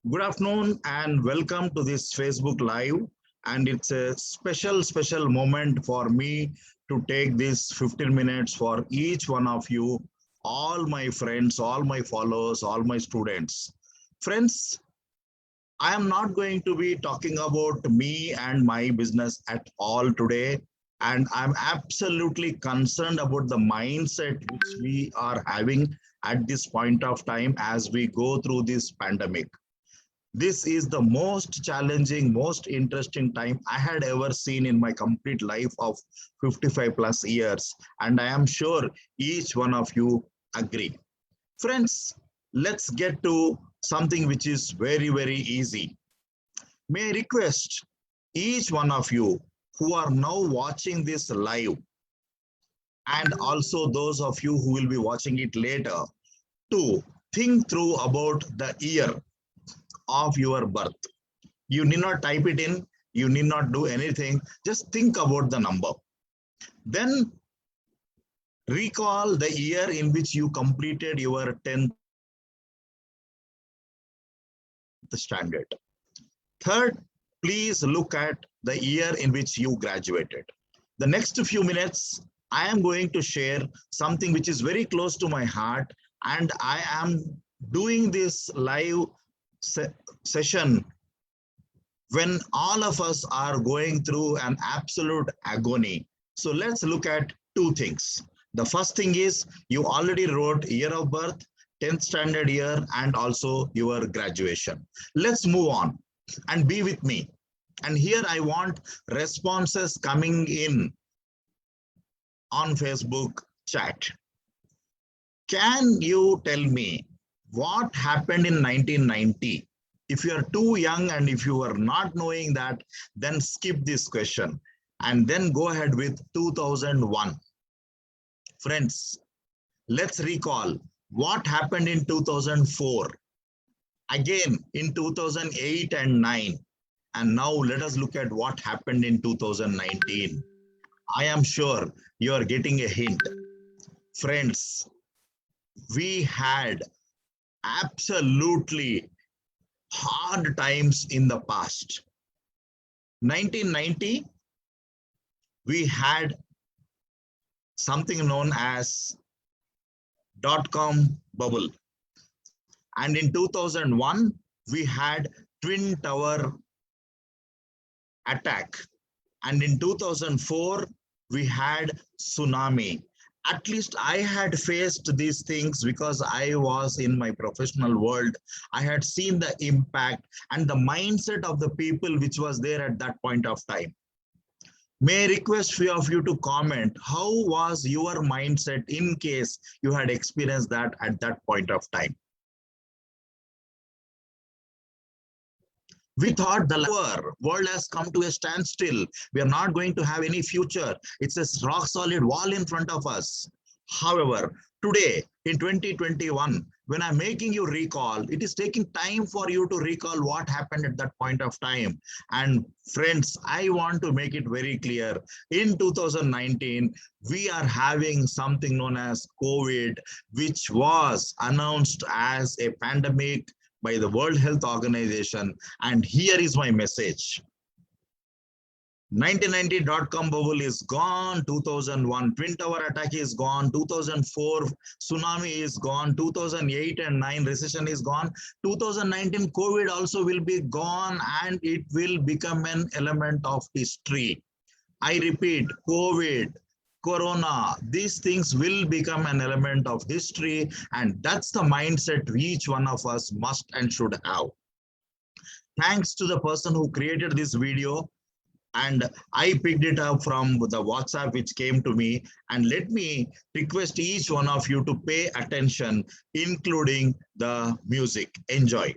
Good afternoon and welcome to this Facebook Live. And it's a special moment for me to take this 15 minutes for each one of you, all my friends, all my followers, all my students. Friends, I am not going to be talking about me and my business at all today. And I'm absolutely concerned about the mindset which we are having at this point of time as we go through this pandemic. This is the most challenging, most interesting time I had ever seen in my complete life of 55 plus years. And I am sure each one of you agree. Friends, let's get to something which is very easy. May I request each one of you who are now watching this live and also those of you who will be watching it later to think through about the year of your birth. You need not type it in, you need not do anything, just think about the number. Then recall the year in which you completed your 10th standard. Third, please look at the year in which you graduated. The next few minutes, I am going to share something which is very close to my heart, and I am doing this live session when all of us are going through an absolute agony. So let's look at two things. The first thing is you already wrote year of birth, 10th standard year, and also your graduation. Let's move on and be with me. And here I want responses coming in on Facebook chat. Can you tell me what happened in 1990? If you are too young and if you are not knowing that, then skip this question and then go ahead with 2001. Friends, let's recall what happened in 2004, again in 2008 and 9. And now let us look at what happened in 2019. I am sure you are getting a hint. Friends, we had absolutely hard times in the past. 1990, we had something known as dot-com bubble. And in 2001, we had Twin Tower attack. And in 2004, we had tsunami. At least I had faced these things because I was in my professional world. I had seen the impact and the mindset of the people which was there at that point of time. May I request few of you to comment, how was your mindset in case you had experienced that at that point of time? We thought the world has come to a standstill. We are not going to have any future. It's a rock solid wall in front of us. However, today in 2021, when I'm making you recall, it is taking time for you to recall what happened at that point of time. And friends, I want to make it very clear. In 2019, we are having something known as COVID, which was announced as a pandemic by the World Health Organization. And here is my message. 1990 dot-com bubble is gone, 2001 Twin Tower attack is gone, 2004 tsunami is gone, 2008 and 9 recession is gone, 2019 COVID also will be gone and it will become an element of history. I repeat, COVID, Corona, these things will become an element of history, and that's the mindset each one of us must and should have. Thanks to the person who created this video, and I picked it up from the WhatsApp which came to me. And let me request each one of you to pay attention, including the music. Enjoy.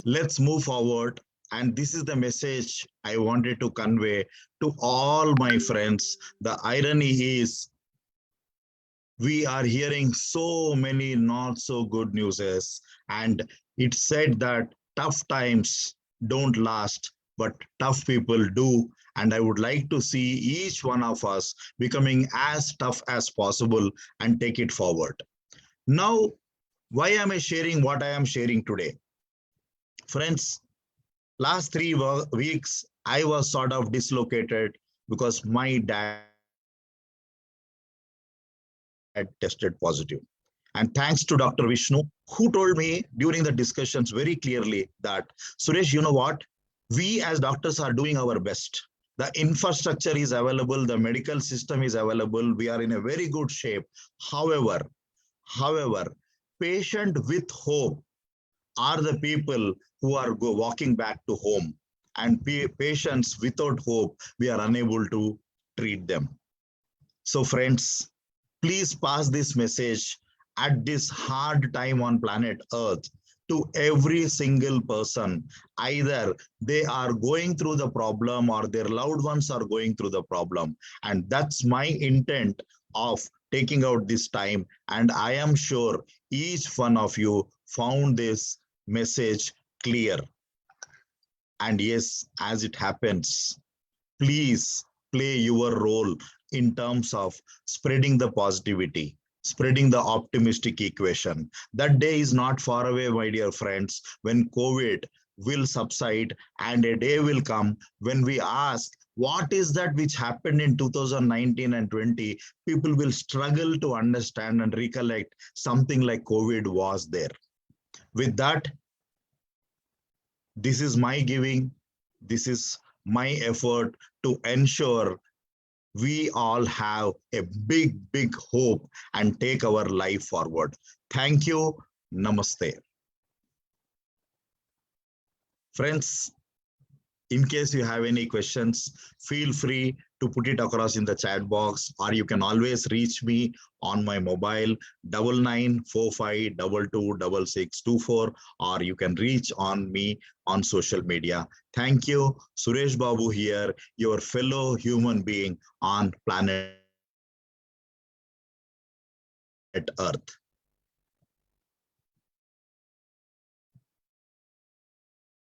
Let's move forward And this is the message I wanted to convey to all my friends. The irony is we are hearing so many not so good newses, and it said that tough times don't last, but tough people do. And I would like to see each one of us becoming as tough as possible and take it forward. Now, why am I sharing what I am sharing today? Friends, last 3 weeks, I was sort of dislocated because my dad tested positive. And thanks to Dr. Vishnu, who told me during the discussions very clearly that, Suresh, we as doctors are doing our best. The infrastructure is available, the medical system is available, we are in a very good shape. However, patient with hope are the people who are walking back to home, and patients without hope, we are unable to treat them. So friends, please pass this message at this hard time on planet earth to every single person. Either they are going through the problem or their loved ones are going through the problem, and that's my intent of taking out this time. And I am sure each one of you found this message clear. And yes, as it happens, please play your role in terms of spreading the positivity, spreading the optimistic equation. That day is not far away, my dear friends, when COVID will subside, and a day will come when we ask, what is that which happened in 2019 and 20? People will struggle to understand and recollect something like COVID was there. With that, this is my giving, this is my effort to ensure we all have a big, big hope and take our life forward. Thank you. Namaste. Friends, in case you have any questions, feel free to put it across in the chat box, or you can always reach me on my mobile 9945226624, or you can reach on me on social media. Thank you. Suresh Babu here, your fellow human being on planet Earth.